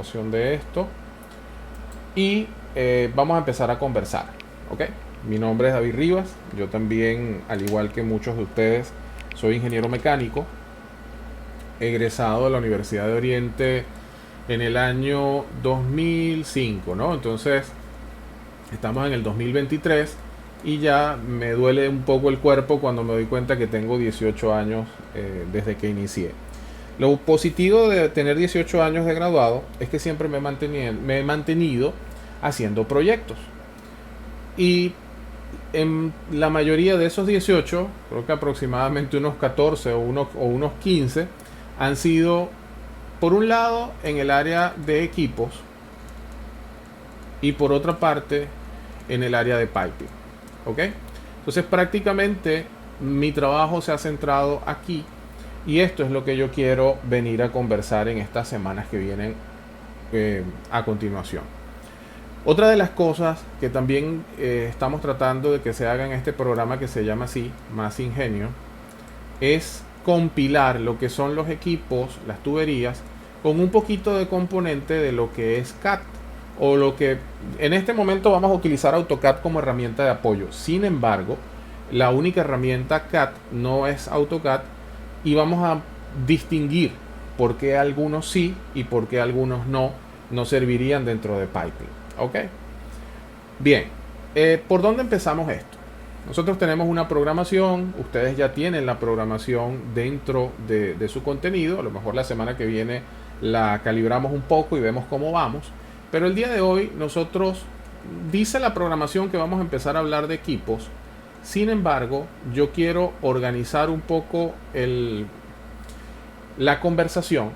grabación de esto y vamos a empezar a conversar. ¿Ok? Mi nombre es David Rivas. Yo también, al igual que muchos de ustedes, soy ingeniero mecánico, egresado de la Universidad de Oriente en el año 2005, ¿no? Entonces, estamos en el 2023 y ya me duele un poco el cuerpo cuando me doy cuenta que tengo 18 años desde que inicié. Lo positivo de tener 18 años de graduado es que siempre me he mantenido haciendo proyectos. Y en la mayoría de esos 18, creo que aproximadamente unos 14 o unos 15, han sido, por un lado, en el área de equipos y por otra parte, en el área de piping. ¿Ok? Entonces, prácticamente mi trabajo se ha centrado aquí y esto es lo que yo quiero venir a conversar en estas semanas que vienen a continuación. Otra de las cosas que también estamos tratando de que se haga en este programa que se llama así, Más Ingenio, es compilar lo que son los equipos, las tuberías, con un poquito de componente de lo que es CAD o lo que en este momento vamos a utilizar AutoCAD como herramienta de apoyo. Sin embargo, la única herramienta CAD no es AutoCAD y vamos a distinguir por qué algunos sí y por qué algunos no servirían dentro de piping. ¿Ok? Bien, ¿por dónde empezamos esto? Nosotros tenemos una programación, ustedes ya tienen la programación dentro de su contenido, a lo mejor la semana que viene la calibramos un poco y vemos cómo vamos, pero el día de hoy nosotros, dice la programación que vamos a empezar a hablar de equipos. Sin embargo, yo quiero organizar un poco la conversación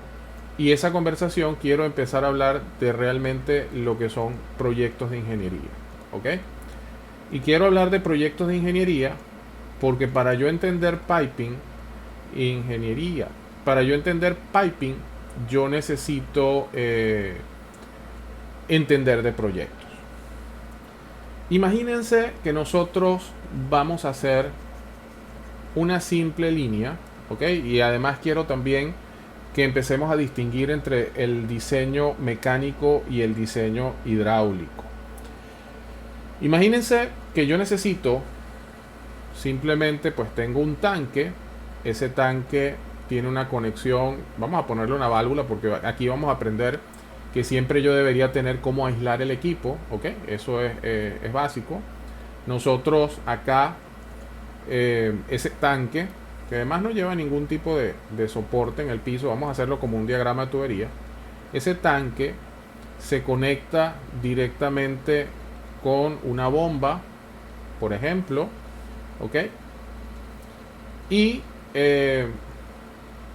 y esa conversación quiero empezar a hablar de realmente lo que son proyectos de ingeniería. ¿Ok? Y quiero hablar de proyectos de ingeniería porque para yo entender piping, yo necesito entender de proyectos. Imagínense que nosotros vamos a hacer una simple línea, ¿ok? Y además quiero también que empecemos a distinguir entre el diseño mecánico y el diseño hidráulico. Imagínense que yo necesito simplemente, pues tengo un tanque, ese tanque tiene una conexión, vamos a ponerle una válvula porque aquí vamos a aprender que siempre yo debería tener cómo aislar el equipo, ¿ok? Eso es básico. Nosotros acá, ese tanque, que además no lleva ningún tipo de soporte en el piso, vamos a hacerlo como un diagrama de tubería. Ese tanque se conecta directamente con una bomba, por ejemplo, ¿ok? Y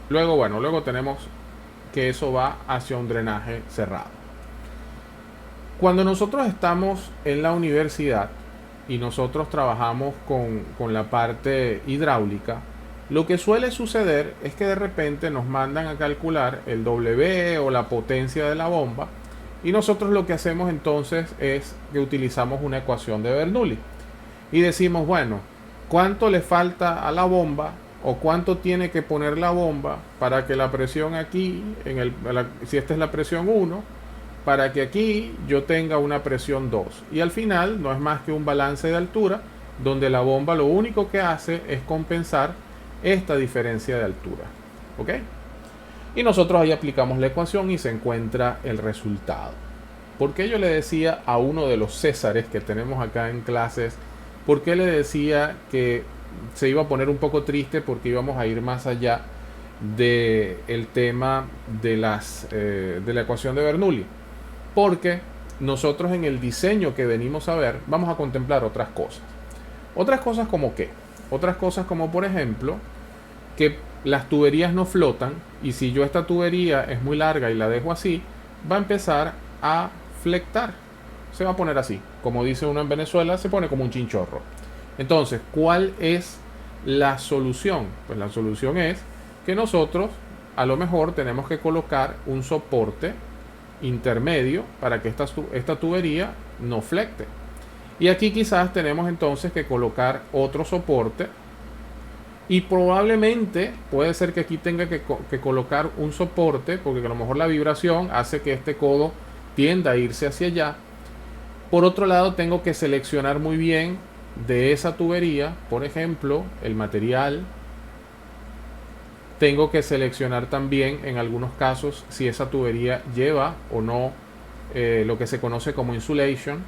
luego tenemos que eso va hacia un drenaje cerrado. Cuando nosotros estamos en la universidad y nosotros trabajamos con la parte hidráulica, lo que suele suceder es que de repente nos mandan a calcular el W o la potencia de la bomba y nosotros lo que hacemos entonces es que utilizamos una ecuación de Bernoulli y decimos, bueno, ¿cuánto le falta a la bomba o cuánto tiene que poner la bomba para que la presión aquí, si esta es la presión 1, para que aquí yo tenga una presión 2? Y al final no es más que un balance de altura donde la bomba lo único que hace es compensar esta diferencia de altura. ¿Ok? Y nosotros ahí aplicamos la ecuación y se encuentra el resultado. ¿Por qué yo le decía a uno de los Césares que tenemos acá en clases, por qué le decía que se iba a poner un poco triste porque íbamos a ir más allá del tema de la ecuación de Bernoulli? Porque nosotros en el diseño que venimos a ver vamos a contemplar otras cosas. ¿Otras cosas como qué? Otras cosas como, por ejemplo, que las tuberías no flotan y si yo esta tubería es muy larga y la dejo así, va a empezar a flectar. Se va a poner así. Como dice uno en Venezuela, se pone como un chinchorro. Entonces, ¿cuál es la solución? Pues la solución es que nosotros a lo mejor tenemos que colocar un soporte intermedio para que esta tubería no flecte. Y aquí quizás tenemos entonces que colocar otro soporte Y probablemente puede ser que aquí tenga que colocar un soporte, porque a lo mejor la vibración hace que este codo tienda a irse hacia allá. Por otro lado, tengo que seleccionar muy bien de esa tubería, por ejemplo, el material. Tengo que seleccionar también en algunos casos si esa tubería lleva o no lo que se conoce como insulation,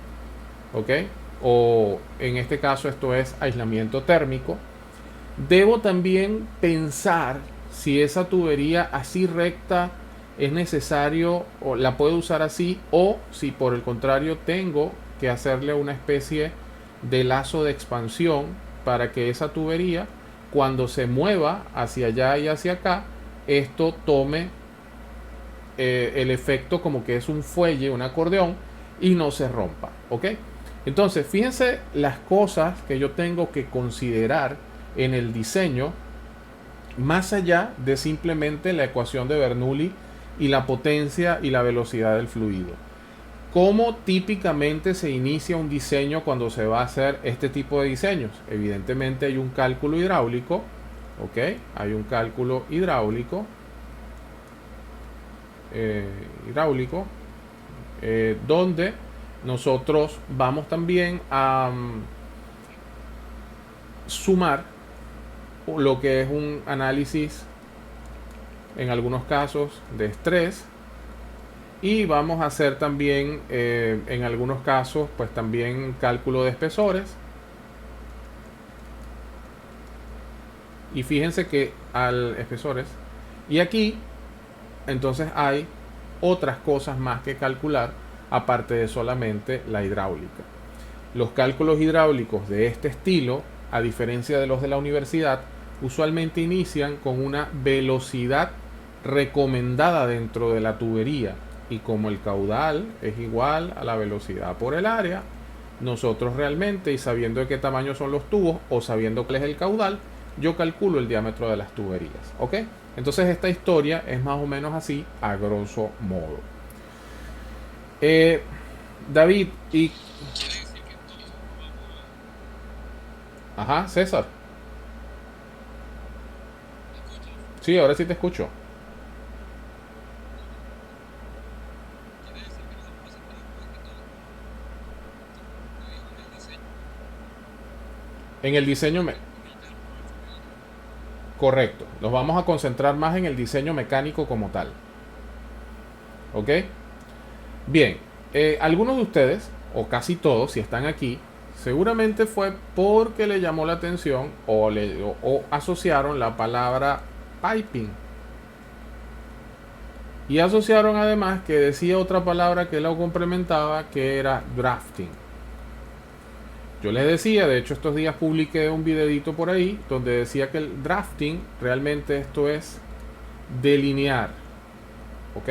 ¿ok? O en este caso esto es aislamiento térmico. Debo también pensar si esa tubería así recta es necesario o la puedo usar así, o si por el contrario tengo que hacerle una especie de lazo de expansión para que esa tubería, cuando se mueva hacia allá y hacia acá, esto tome el efecto como que es un fuelle, un acordeón, y no se rompa, ¿ok? Entonces, fíjense las cosas que yo tengo que considerar en el diseño, más allá de simplemente la ecuación de Bernoulli y la potencia y la velocidad del fluido. ¿Cómo típicamente se inicia un diseño cuando se va a hacer este tipo de diseños? Evidentemente hay un cálculo hidráulico, ¿ok? Hay un cálculo hidráulico, donde nosotros vamos también a sumar lo que es un análisis en algunos casos de estrés, y vamos a hacer también en algunos casos pues también cálculo de espesores. Y fíjense que al espesores, y aquí entonces hay otras cosas más que calcular aparte de solamente la hidráulica. Los cálculos hidráulicos de este estilo, a diferencia de los de la universidad, usualmente inician con una velocidad recomendada dentro de la tubería, y como el caudal es igual a la velocidad por el área, nosotros realmente, y sabiendo de qué tamaño son los tubos o sabiendo cuál es el caudal, yo calculo el diámetro de las tuberías, ¿ok? Entonces esta historia es más o menos así a grosso modo. David y... Ajá, César. Sí, ahora sí te escucho. En el diseño... Correcto. Nos vamos a concentrar más en el diseño mecánico como tal. ¿Ok? Bien. Algunos de ustedes, o casi todos, si están aquí, seguramente fue porque le llamó la atención o asociaron la palabra piping. Y asociaron además que decía otra palabra que lo complementaba, que era drafting. Yo les decía, de hecho estos días publiqué un videito por ahí donde decía que el drafting realmente esto es delinear, ¿ok?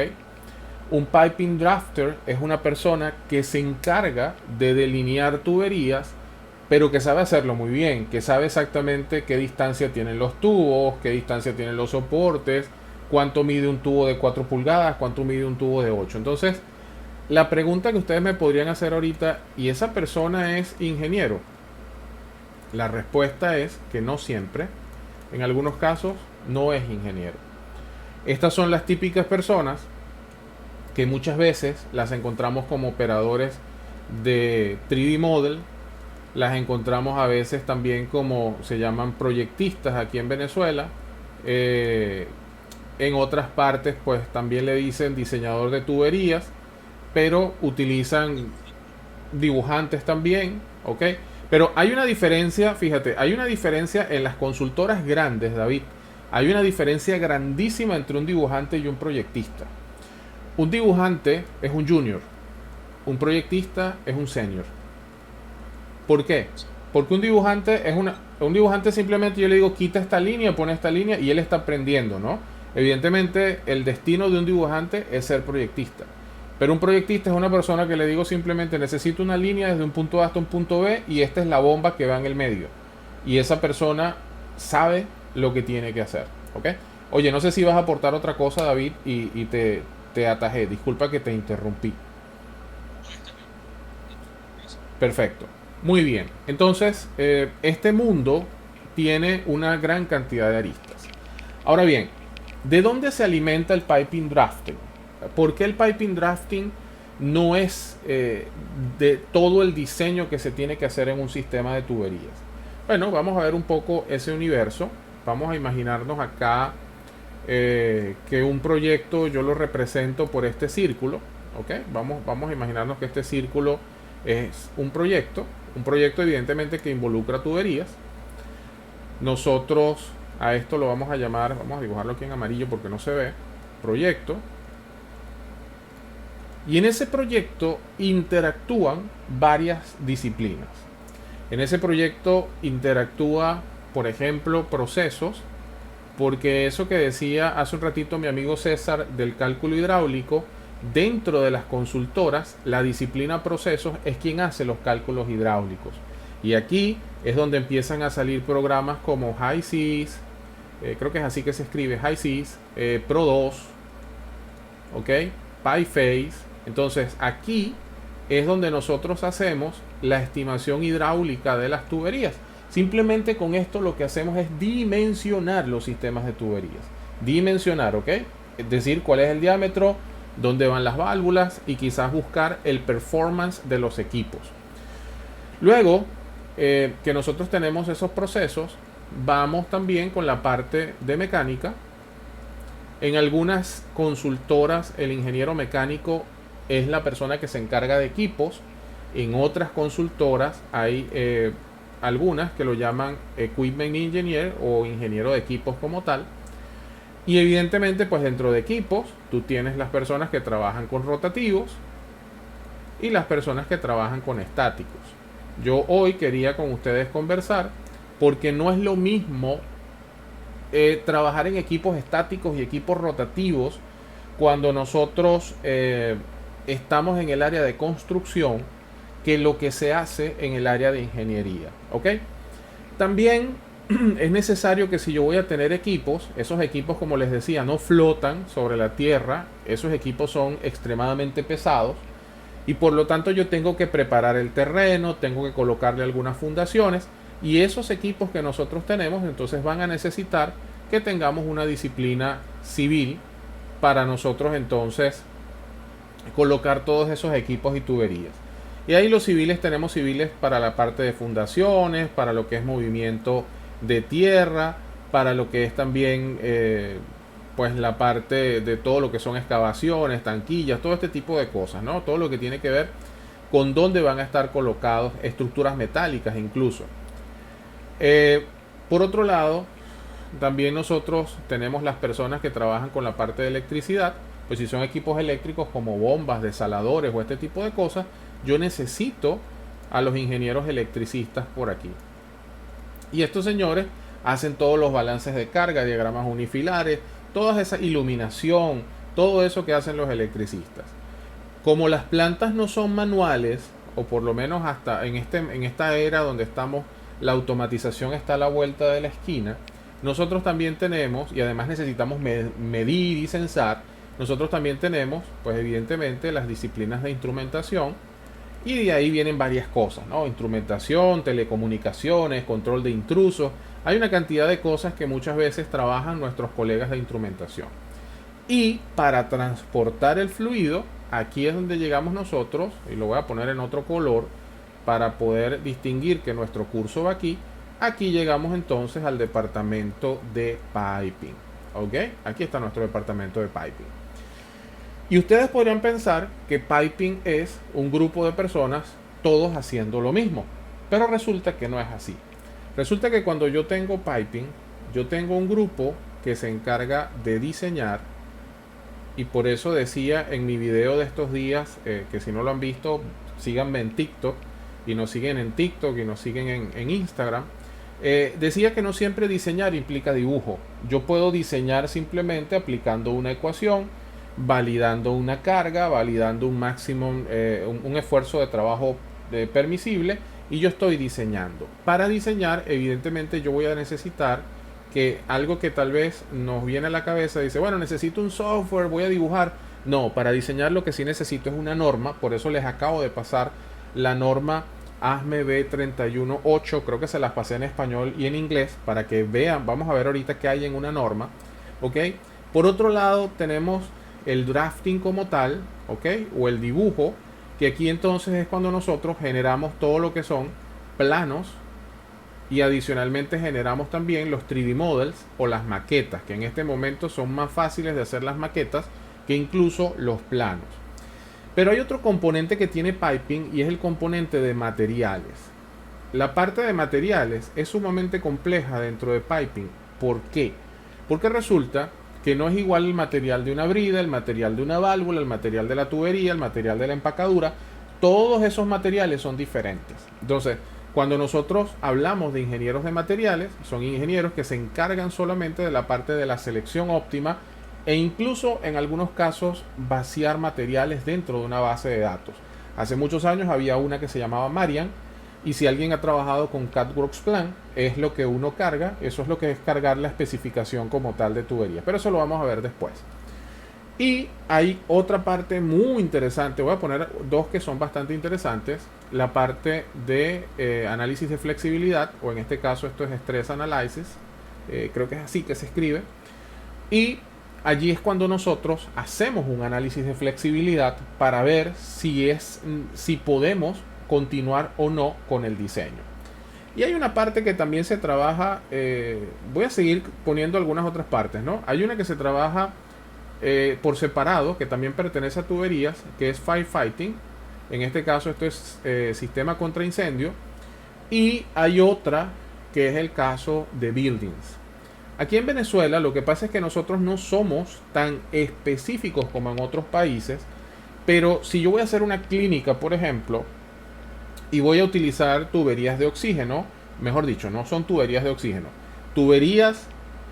Un piping drafter es una persona que se encarga de delinear tuberías, pero que sabe hacerlo muy bien, que sabe exactamente qué distancia tienen los tubos, qué distancia tienen los soportes, cuánto mide un tubo de 4 pulgadas, cuánto mide un tubo de 8. Entonces, la pregunta que ustedes me podrían hacer ahorita, ¿y esa persona es ingeniero? La respuesta es que no siempre. En algunos casos no es ingeniero. Estas son las típicas personas que muchas veces las encontramos como operadores de 3D Model. Las encontramos a veces también como se llaman proyectistas aquí en Venezuela. En otras partes pues también le dicen diseñador de tuberías, pero utilizan dibujantes también, ¿ok? Pero hay una diferencia, fíjate, hay una diferencia en las consultoras grandes, David. Hay una diferencia grandísima entre un dibujante y un proyectista. Un dibujante es un junior, un proyectista es un senior. ¿Por qué? Porque un dibujante simplemente yo le digo quita esta línea, pone esta línea y él está aprendiendo, ¿no? Evidentemente el destino de un dibujante es ser proyectista. Pero un proyectista es una persona que le digo simplemente necesito una línea desde un punto A hasta un punto B y esta es la bomba que va en el medio. Y esa persona sabe lo que tiene que hacer, ¿ok? Oye, no sé si vas a aportar otra cosa, David, y te atajé. Disculpa que te interrumpí. Perfecto. Muy bien. Entonces, este mundo tiene una gran cantidad de aristas. Ahora bien, ¿de dónde se alimenta el piping drafting? ¿Por qué el piping drafting no es de todo el diseño que se tiene que hacer en un sistema de tuberías? Bueno, vamos a ver un poco ese universo. Vamos a imaginarnos acá que un proyecto yo lo represento por este círculo. ¿Ok? Vamos a imaginarnos que este círculo es un proyecto evidentemente que involucra tuberías. Nosotros a esto lo vamos a llamar, vamos a dibujarlo aquí en amarillo porque no se ve, proyecto. Y en ese proyecto interactúan varias disciplinas. En ese proyecto interactúa, por ejemplo, procesos, porque eso que decía hace un ratito mi amigo César del cálculo hidráulico, dentro de las consultoras, la disciplina procesos es quien hace los cálculos hidráulicos. Y aquí es donde empiezan a salir programas como HYSYS, creo que es así que se escribe, HYSYS, Pro2, ¿ok? PyPhase. Entonces aquí es donde nosotros hacemos la estimación hidráulica de las tuberías. Simplemente con esto lo que hacemos es dimensionar los sistemas de tuberías. Dimensionar, ¿ok? Es decir, cuál es el diámetro, dónde van las válvulas y quizás buscar el performance de los equipos. Luego que nosotros tenemos esos procesos, vamos también con la parte de mecánica. En algunas consultoras el ingeniero mecánico es la persona que se encarga de equipos. En otras consultoras hay algunas que lo llaman Equipment Engineer o ingeniero de equipos como tal. Y evidentemente pues dentro de equipos tú tienes las personas que trabajan con rotativos y las personas que trabajan con estáticos. Yo hoy quería con ustedes conversar porque no es lo mismo trabajar en equipos estáticos y equipos rotativos cuando nosotros estamos en el área de construcción que lo que se hace en el área de ingeniería, ¿ok? También es necesario que si yo voy a tener equipos, esos equipos, como les decía, no flotan sobre la tierra, esos equipos son extremadamente pesados y por lo tanto yo tengo que preparar el terreno, tengo que colocarle algunas fundaciones y esos equipos que nosotros tenemos entonces van a necesitar que tengamos una disciplina civil para nosotros entonces colocar todos esos equipos y tuberías. Y ahí los civiles tenemos civiles para la parte de fundaciones, para lo que es movimiento de tierra, para lo que es también pues la parte de todo lo que son excavaciones, tanquillas, todo este tipo de cosas, ¿no? Todo lo que tiene que ver con dónde van a estar colocados estructuras metálicas incluso. Por otro lado, también nosotros tenemos las personas que trabajan con la parte de electricidad, pues si son equipos eléctricos como bombas, desaladores o este tipo de cosas, yo necesito a los ingenieros electricistas por aquí. Y estos señores hacen todos los balances de carga, diagramas unifilares, toda esa iluminación, todo eso que hacen los electricistas. Como las plantas no son manuales, o por lo menos hasta en esta era donde estamos, la automatización está a la vuelta de la esquina, nosotros también tenemos, y además necesitamos medir y censar, nosotros también tenemos, pues evidentemente, las disciplinas de instrumentación, y de ahí vienen varias cosas, ¿no? Instrumentación, telecomunicaciones, control de intrusos. Hay una cantidad de cosas que muchas veces trabajan nuestros colegas de instrumentación. Y para transportar el fluido, aquí es donde llegamos nosotros, y lo voy a poner en otro color para poder distinguir que nuestro curso va aquí. Aquí llegamos entonces al departamento de piping. ¿Ok? Aquí está nuestro departamento de piping. Y ustedes podrían pensar que piping es un grupo de personas todos haciendo lo mismo. Pero resulta que no es así. Resulta que cuando yo tengo piping, yo tengo un grupo que se encarga de diseñar. Y por eso decía en mi video de estos días, que si no lo han visto, síganme en TikTok. Y nos siguen en TikTok y nos siguen en Instagram. Decía que no siempre diseñar implica dibujo. Yo puedo diseñar simplemente aplicando una ecuación, validando una carga, validando un máximo, un esfuerzo de trabajo permisible, y yo estoy diseñando. Para diseñar, evidentemente, yo voy a necesitar que algo que tal vez nos viene a la cabeza, dice, bueno, necesito un software, voy a dibujar. No, para diseñar lo que sí necesito es una norma, por eso les acabo de pasar la norma ASME B318, creo que se las pasé en español y en inglés para que vean. Vamos a ver ahorita qué hay en una norma, ¿ok? Por otro lado tenemos el drafting como tal, ¿ok? O el dibujo, que aquí entonces es cuando nosotros generamos todo lo que son planos y adicionalmente generamos también los 3D models o las maquetas, que en este momento son más fáciles de hacer las maquetas que incluso los planos. Pero hay otro componente que tiene Piping y es el componente de materiales. La parte de materiales es sumamente compleja dentro de Piping. ¿Por qué? Porque resulta que no es igual el material de una brida, el material de una válvula, el material de la tubería, el material de la empacadura. Todos esos materiales son diferentes. Entonces, cuando nosotros hablamos de ingenieros de materiales, son ingenieros que se encargan solamente de la parte de la selección óptima e incluso en algunos casos vaciar materiales dentro de una base de datos. Hace muchos años había una que se llamaba Marian, y si alguien ha trabajado con CADWorks Plan, es lo que uno carga, eso es lo que es cargar la especificación como tal de tubería, pero eso lo vamos a ver después. Y hay otra parte muy interesante, voy a poner dos que son bastante interesantes, la parte de análisis de flexibilidad, o en este caso esto es Stress Analysis, creo que es así que se escribe, y allí es cuando nosotros hacemos un análisis de flexibilidad para ver si podemos continuar o no con el diseño. Y hay una parte que también se trabaja, voy a seguir poniendo algunas otras partes, ¿no? Hay una que se trabaja por separado, que también pertenece a tuberías, que es firefighting. En este caso esto es sistema contra incendio. Y hay otra que es el caso de buildings. Aquí en Venezuela lo que pasa es que nosotros no somos tan específicos como en otros países, pero si yo voy a hacer una clínica, por ejemplo, y voy a utilizar tuberías de oxígeno, mejor dicho, no son tuberías de oxígeno, tuberías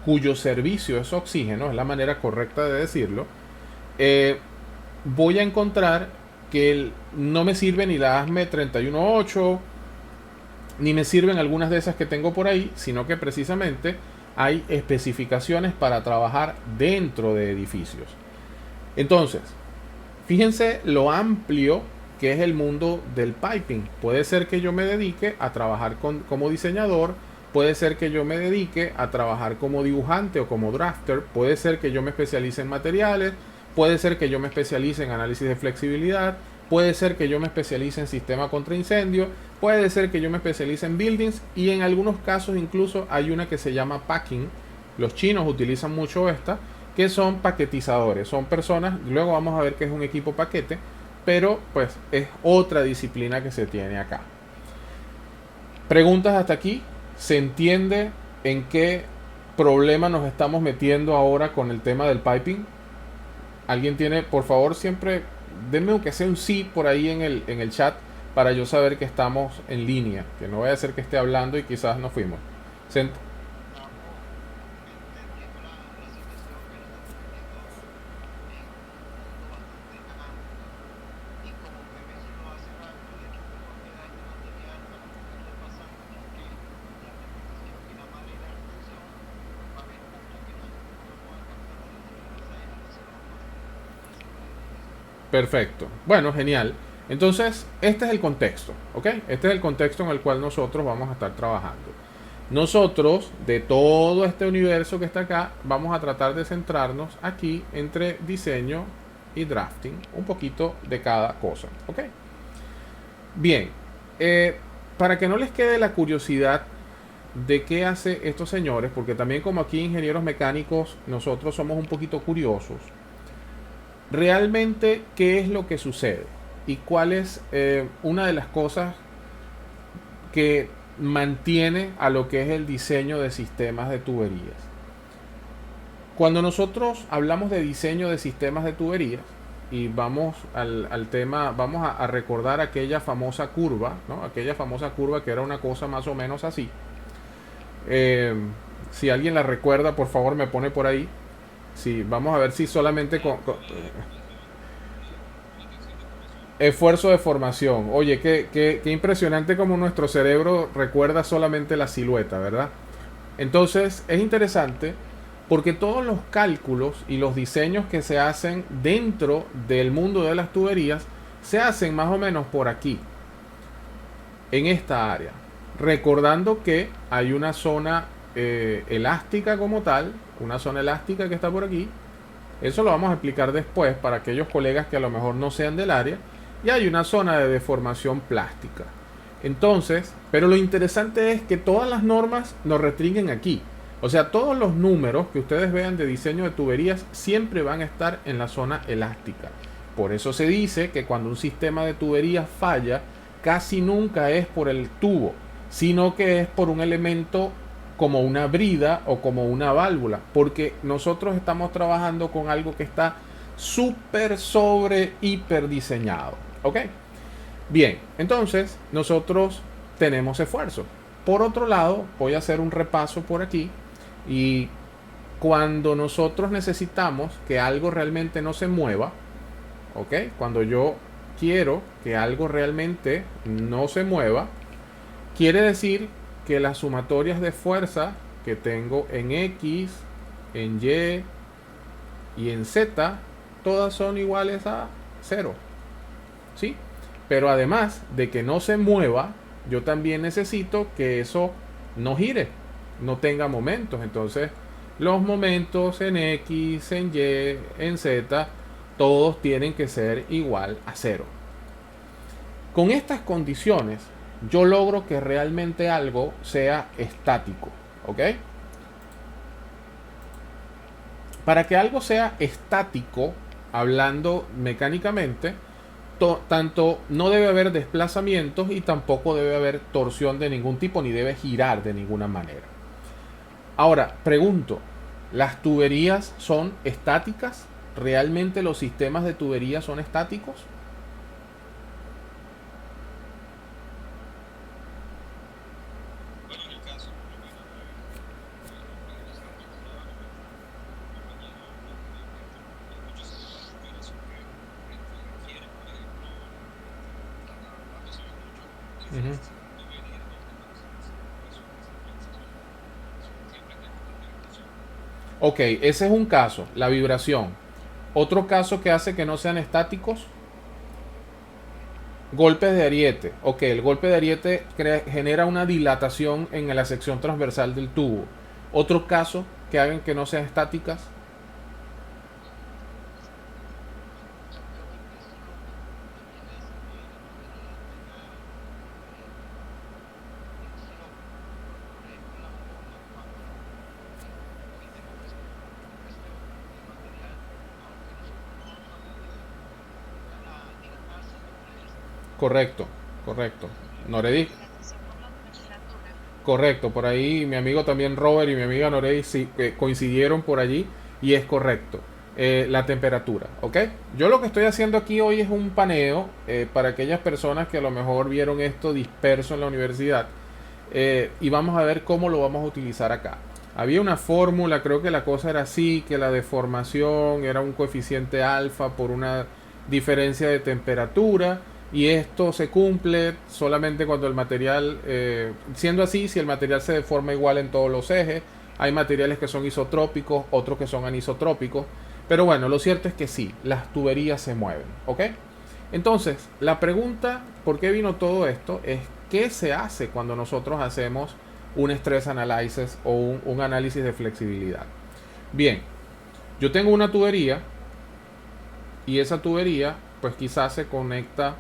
cuyo servicio es oxígeno, es la manera correcta de decirlo, voy a encontrar que no me sirve ni la ASME 318, ni me sirven algunas de esas que tengo por ahí, sino que precisamente hay especificaciones para trabajar dentro de edificios. Entonces, fíjense lo amplio que es el mundo del piping. Puede ser que yo me dedique a trabajar como diseñador, puede ser que yo me dedique a trabajar como dibujante o como drafter, puede ser que yo me especialice en materiales, puede ser que yo me especialice en análisis de flexibilidad, puede ser que yo me especialice en sistema contra incendio, puede ser que yo me especialice en buildings, y en algunos casos incluso hay una que se llama packing. Los chinos utilizan mucho esta, que son paquetizadores, son personas, luego vamos a ver que es un equipo paquete, pero pues es otra disciplina que se tiene acá. Preguntas hasta aquí. ¿Se entiende en qué problema nos estamos metiendo ahora con el tema del piping? ¿Alguien tiene, por favor, siempre denme aunque sea un sí por ahí en el chat para yo saber que estamos en línea, que no vaya a ser que esté hablando y quizás nos fuimos? Perfecto. Bueno, genial. Entonces, este es el contexto, ¿ok? Este es el contexto en el cual nosotros vamos a estar trabajando. Nosotros, de todo este universo que está acá, vamos a tratar de centrarnos aquí entre diseño y drafting, un poquito de cada cosa, ¿ok? Bien, para que no les quede la curiosidad de qué hace estos señores, porque también como aquí ingenieros mecánicos, nosotros somos un poquito curiosos. Realmente, ¿qué es lo que sucede? ¿Y cuál es una de las cosas que mantiene a lo que es el diseño de sistemas de tuberías? Cuando nosotros hablamos de diseño de sistemas de tuberías y vamos al tema, vamos a recordar aquella famosa curva, ¿no? Aquella famosa curva que era una cosa más o menos así. Si alguien la recuerda, por favor me pone por ahí. Sí, vamos a ver si solamente esfuerzo de formación. Oye, qué impresionante como nuestro cerebro recuerda solamente la silueta, ¿verdad? Entonces es interesante porque todos los cálculos y los diseños que se hacen dentro del mundo de las tuberías se hacen más o menos por aquí. en esta área. Recordando que hay una zona elástica como tal, una zona elástica que está por aquí. Eso lo vamos a explicar después para aquellos colegas que a lo mejor no sean del área. Y hay una zona de deformación plástica. Entonces, pero lo interesante es que todas las normas nos restringen aquí. O sea, todos los números que ustedes vean de diseño de tuberías siempre van a estar en la zona elástica. Por eso se dice que cuando un sistema de tuberías falla, casi nunca es por el tubo, sino que es por un elemento como una brida o como una válvula, porque nosotros estamos trabajando con algo que está súper sobre hiper diseñado. ¿Ok? Bien, entonces nosotros tenemos esfuerzo. Por otro lado, voy a hacer un repaso por aquí y cuando nosotros necesitamos que algo realmente no se mueva, ¿ok? Cuando yo quiero que algo realmente no se mueva, quiere decir que las sumatorias de fuerza que tengo en X, en Y y en Z, todas son iguales a 0. ¿Sí? Pero además de que no se mueva, yo también necesito que eso no gire, no tenga momentos. Entonces, los momentos en X, en Y, en Z, todos tienen que ser igual a 0. Con estas condiciones, yo logro que realmente algo sea estático. ¿Ok? Para que algo sea estático, hablando mecánicamente, tanto no debe haber desplazamientos y tampoco debe haber torsión de ningún tipo, ni debe girar de ninguna manera. Ahora, pregunto, ¿las tuberías son estáticas? ¿Realmente los sistemas de tuberías son estáticos? Uh-huh. Ok, ese es un caso, la vibración. Otro caso que hace que no sean estáticos, golpes de ariete. Ok, el golpe de ariete genera una dilatación en la sección transversal del tubo. Otro caso que hagan que no sean estáticas. Correcto, correcto. Noredi, correcto. Por ahí mi amigo también Robert y mi amiga Noredi sí, coincidieron por allí y es correcto. La temperatura, ¿ok? Yo lo que estoy haciendo aquí hoy es un paneo para aquellas personas que a lo mejor vieron esto disperso en la universidad y vamos a ver cómo lo vamos a utilizar acá. Había una fórmula, creo que la cosa era así, que la deformación era un coeficiente alfa por una diferencia de temperatura y esto se cumple solamente cuando el material, siendo así, si el material se deforma igual en todos los ejes. Hay materiales que son isotrópicos, otros que son anisotrópicos, pero bueno, lo cierto es que sí, las tuberías se mueven, ¿ok? Entonces, la pregunta, ¿por qué vino todo esto? Es ¿qué se hace cuando nosotros hacemos un stress analysis o un análisis de flexibilidad? Bien, yo tengo una tubería y esa tubería pues quizás se conecta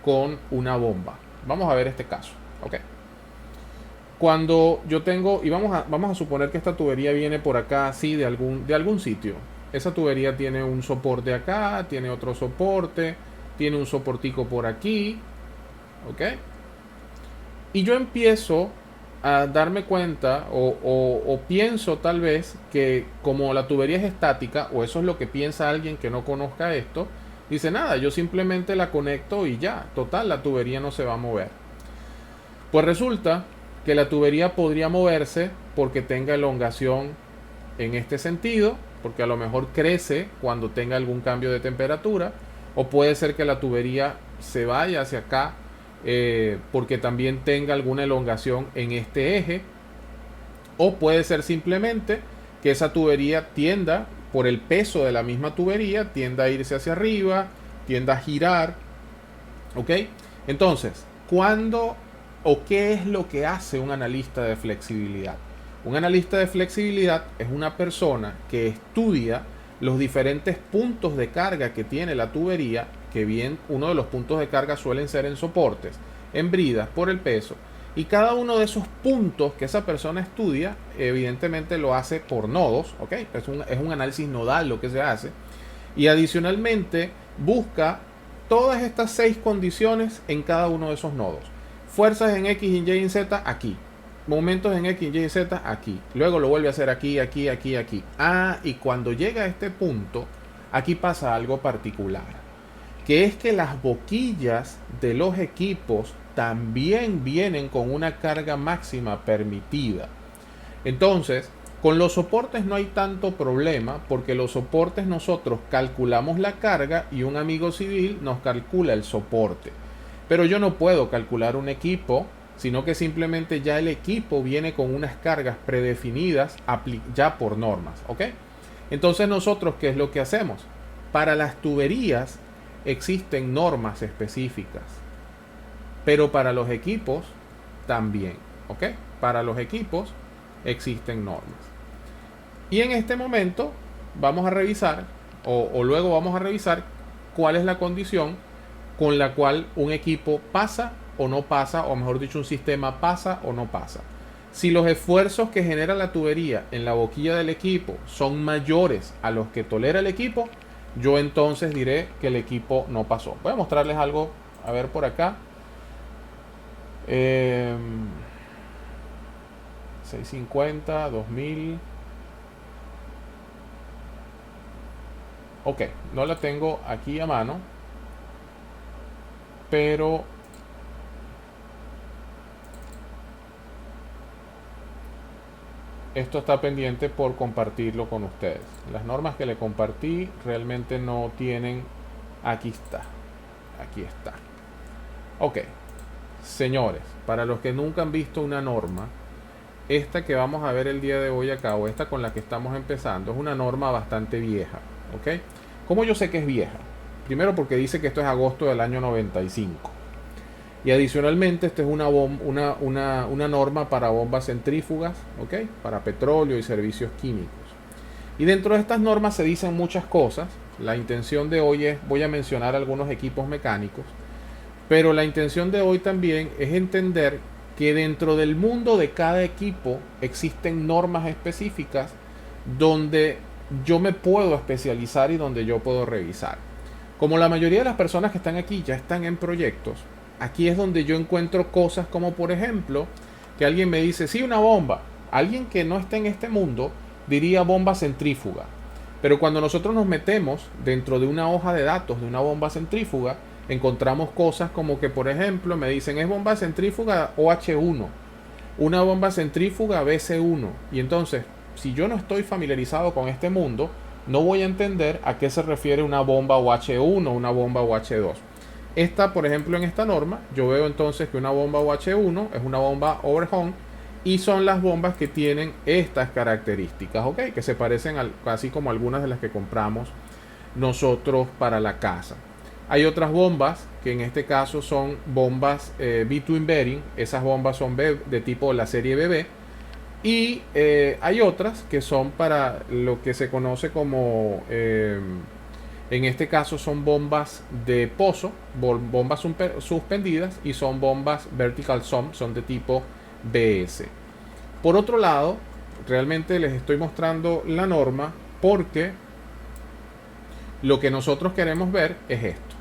con una bomba. Vamos a ver este caso, ¿ok? Cuando yo tengo, y vamos a suponer que esta tubería viene por acá, así, de algún sitio. Esa tubería tiene un soporte acá, tiene otro soporte, tiene un soportico por aquí, ¿ok? Y yo empiezo a darme cuenta o pienso tal vez que como la tubería es estática, o eso es lo que piensa alguien que no conozca esto, dice nada, yo simplemente la conecto y ya, total, la tubería no se va a mover. Pues resulta que la tubería podría moverse porque tenga elongación en este sentido, porque a lo mejor crece cuando tenga algún cambio de temperatura, o puede ser que la tubería se vaya hacia acá porque también tenga alguna elongación en este eje, o puede ser simplemente que esa tubería tienda, por el peso de la misma tubería, tienda a irse hacia arriba, tienda a girar, ¿ok? Entonces, cuando ¿O qué es lo que hace un analista de flexibilidad? Un analista de flexibilidad es una persona que estudia los diferentes puntos de carga que tiene la tubería, que bien uno de los puntos de carga suelen ser en soportes, en bridas, por el peso, y cada uno de esos puntos que esa persona estudia, evidentemente lo hace por nodos, ¿ok? Es un análisis nodal lo que se hace, y adicionalmente busca todas estas 6 condiciones en cada uno de esos nodos. Fuerzas en X, Y y Z aquí. Momentos en X, Y y Z aquí. Luego lo vuelve a hacer aquí, aquí, aquí, aquí. Y cuando llega a este punto, aquí pasa algo particular, que es que las boquillas de los equipos también vienen con una carga máxima permitida. Entonces, con los soportes no hay tanto problema, porque los soportes nosotros calculamos la carga y un amigo civil nos calcula el soporte. Pero yo no puedo calcular un equipo, sino que simplemente ya el equipo viene con unas cargas predefinidas ya por normas, ¿ok? Entonces nosotros, ¿qué es lo que hacemos? Para las tuberías existen normas específicas, pero para los equipos también, ¿ok? Para los equipos existen normas. Y en este momento vamos a revisar, o luego vamos a revisar cuál es la condición con la cual un equipo pasa o no pasa, o mejor dicho, un sistema pasa o no pasa. Si los esfuerzos que genera la tubería en la boquilla del equipo son mayores a los que tolera el equipo, yo entonces diré que el equipo no pasó. Voy a mostrarles algo, a ver por acá. 650, 2000. Ok, no la tengo aquí a mano, pero esto está pendiente por compartirlo con ustedes. Las normas que le compartí realmente no tienen. Aquí está. Aquí está. Ok. Señores, para los que nunca han visto una norma, esta que vamos a ver el día de hoy acá, o esta con la que estamos empezando, es una norma bastante vieja. ¿Ok? ¿Cómo yo sé que es vieja? Primero porque dice que esto es agosto del año 95. Y adicionalmente, esta es una norma para bombas centrífugas, ¿ok? Para petróleo y servicios químicos. Y dentro de estas normas se dicen muchas cosas. La intención de hoy voy a mencionar algunos equipos mecánicos, pero la intención de hoy también es entender que dentro del mundo de cada equipo existen normas específicas donde yo me puedo especializar y donde yo puedo revisar. Como la mayoría de las personas que están aquí ya están en proyectos, aquí es donde yo encuentro cosas como, por ejemplo, que alguien me dice, sí, una bomba. Alguien que no está en este mundo diría bomba centrífuga. Pero cuando nosotros nos metemos dentro de una hoja de datos de una bomba centrífuga, encontramos cosas como que, por ejemplo, me dicen, es bomba centrífuga OH1, una bomba centrífuga BC1. Y entonces, si yo no estoy familiarizado con este mundo, no voy a entender a qué se refiere una bomba OH1 o una bomba OH2. Esta, por ejemplo, en esta norma, yo veo entonces que una bomba OH1 es una bomba overhung y son las bombas que tienen estas características, ¿ok? Que se parecen así como algunas de las que compramos nosotros para la casa. Hay otras bombas que en este caso son bombas between bearing. Esas bombas son de tipo la serie BB. Y hay otras que son para lo que se conoce como, en este caso son bombas de pozo, bombas suspendidas, y son bombas vertical sump, son de tipo BS. Por otro lado, realmente les estoy mostrando la norma porque lo que nosotros queremos ver es esto.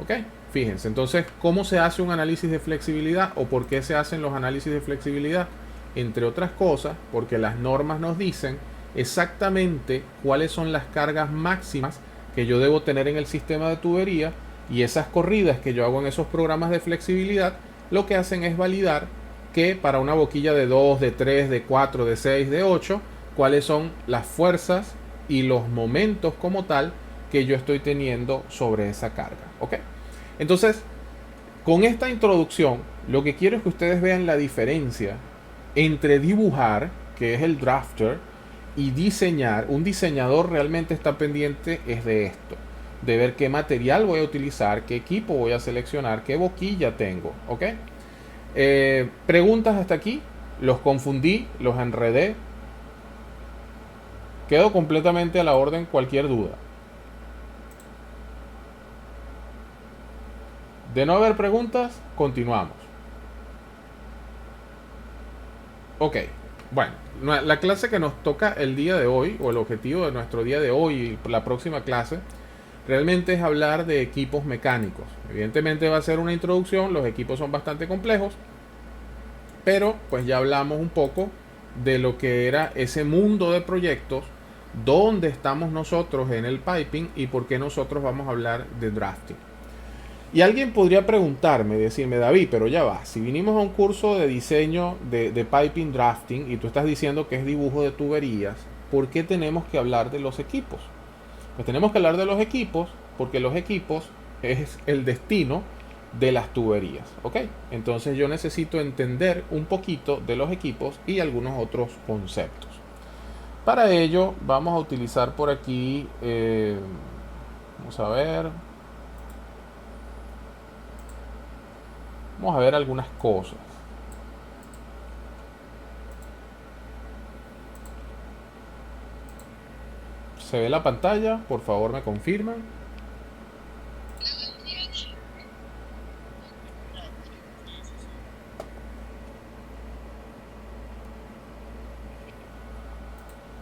¿Ok? Fíjense, entonces, ¿cómo se hace un análisis de flexibilidad o por qué se hacen los análisis de flexibilidad? Entre otras cosas, porque las normas nos dicen exactamente cuáles son las cargas máximas que yo debo tener en el sistema de tubería, y esas corridas que yo hago en esos programas de flexibilidad lo que hacen es validar que para una boquilla de 2, de 3, de 4, de 6, de 8, cuáles son las fuerzas y los momentos como tal que yo estoy teniendo sobre esa carga. ¿Ok? Entonces, con esta introducción, lo que quiero es que ustedes vean la diferencia entre dibujar, que es el drafter, y diseñar. Un diseñador realmente está pendiente es de esto, de ver qué material voy a utilizar, qué equipo voy a seleccionar, qué boquilla tengo, ¿ok? Preguntas hasta aquí. Los confundí, los enredé. Quedo completamente a la orden, cualquier duda. De no haber preguntas, continuamos. Ok, bueno, la clase que nos toca el día de hoy, o el objetivo de nuestro día de hoy y la próxima clase, realmente es hablar de equipos mecánicos. Evidentemente va a ser una introducción, los equipos son bastante complejos, pero pues ya hablamos un poco de lo que era ese mundo de proyectos, dónde estamos nosotros en el piping y por qué nosotros vamos a hablar de drafting. Y alguien podría preguntarme, decirme, David, pero ya va, si vinimos a un curso de diseño de piping drafting y tú estás diciendo que es dibujo de tuberías, ¿por qué tenemos que hablar de los equipos? Pues tenemos que hablar de los equipos porque los equipos es el destino de las tuberías, ¿ok? Entonces yo necesito entender un poquito de los equipos y algunos otros conceptos. Para ello vamos a utilizar por aquí, vamos a ver, algunas cosas. ¿Se ve la pantalla? Por favor me confirman.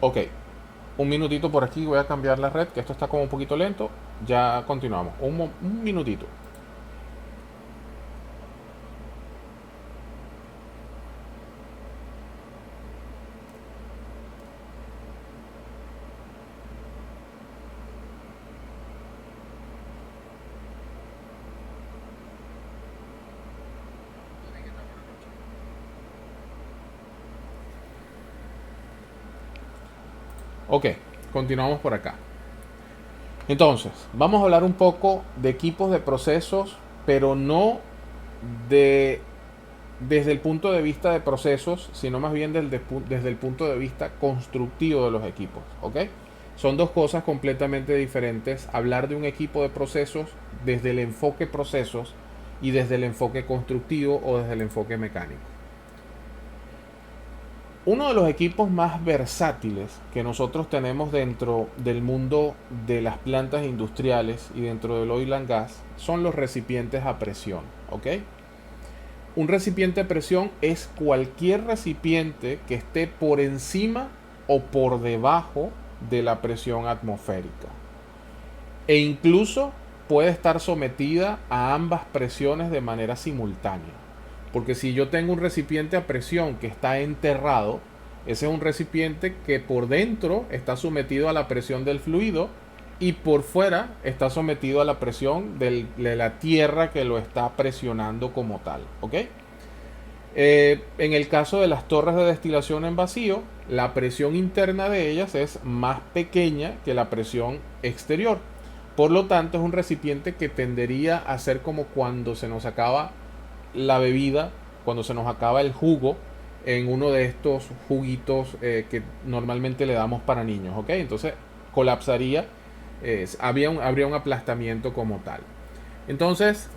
Ok, un minutito por aquí, voy a cambiar la red, que esto está como un poquito lento. Ya continuamos. Un minutito. Ok, continuamos por acá. Entonces, vamos a hablar un poco de equipos de procesos, pero no de desde el punto de vista de procesos, sino más bien desde el punto de vista constructivo de los equipos. ¿Ok? Son dos cosas completamente diferentes. Hablar de un equipo de procesos desde el enfoque procesos y desde el enfoque constructivo o desde el enfoque mecánico. Uno de los equipos más versátiles que nosotros tenemos dentro del mundo de las plantas industriales y dentro del oil and gas son los recipientes a presión. ¿Ok? Un recipiente a presión es cualquier recipiente que esté por encima o por debajo de la presión atmosférica. E incluso puede estar sometida a ambas presiones de manera simultánea. Porque si yo tengo un recipiente a presión que está enterrado, ese es un recipiente que por dentro está sometido a la presión del fluido y por fuera está sometido a la presión de la tierra que lo está presionando como tal. ¿Ok? En el caso de las torres de destilación en vacío, la presión interna de ellas es más pequeña que la presión exterior. Por lo tanto, es un recipiente que tendería a ser como cuando se nos acaba la bebida, cuando se nos acaba el jugo en uno de estos juguitos que normalmente le damos para niños. ¿Ok? Entonces colapsaría, habría un aplastamiento como tal. Entonces,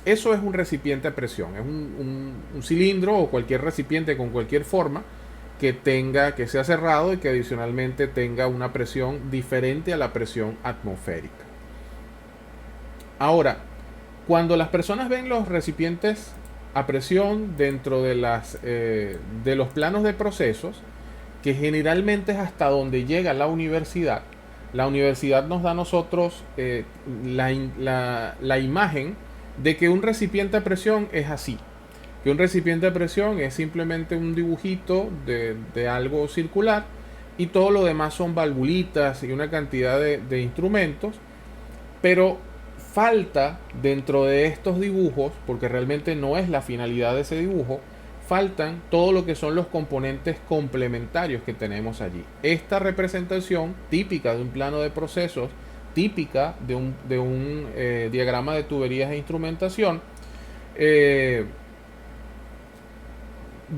eso es un recipiente a presión. Es un cilindro o cualquier recipiente con cualquier forma que sea cerrado y que adicionalmente tenga una presión diferente a la presión atmosférica. Ahora, cuando las personas ven los recipientes a presión dentro de los planos de procesos, que generalmente es hasta donde llega la universidad nos da a nosotros la imagen de que un recipiente a presión es así. Que un recipiente a presión es simplemente un dibujito de algo circular y todo lo demás son valvulitas y una cantidad de instrumentos, pero falta dentro de estos dibujos, porque realmente no es la finalidad de ese dibujo, faltan todo lo que son los componentes complementarios que tenemos allí. Esta representación típica de un plano de procesos, típica de un diagrama de tuberías e instrumentación,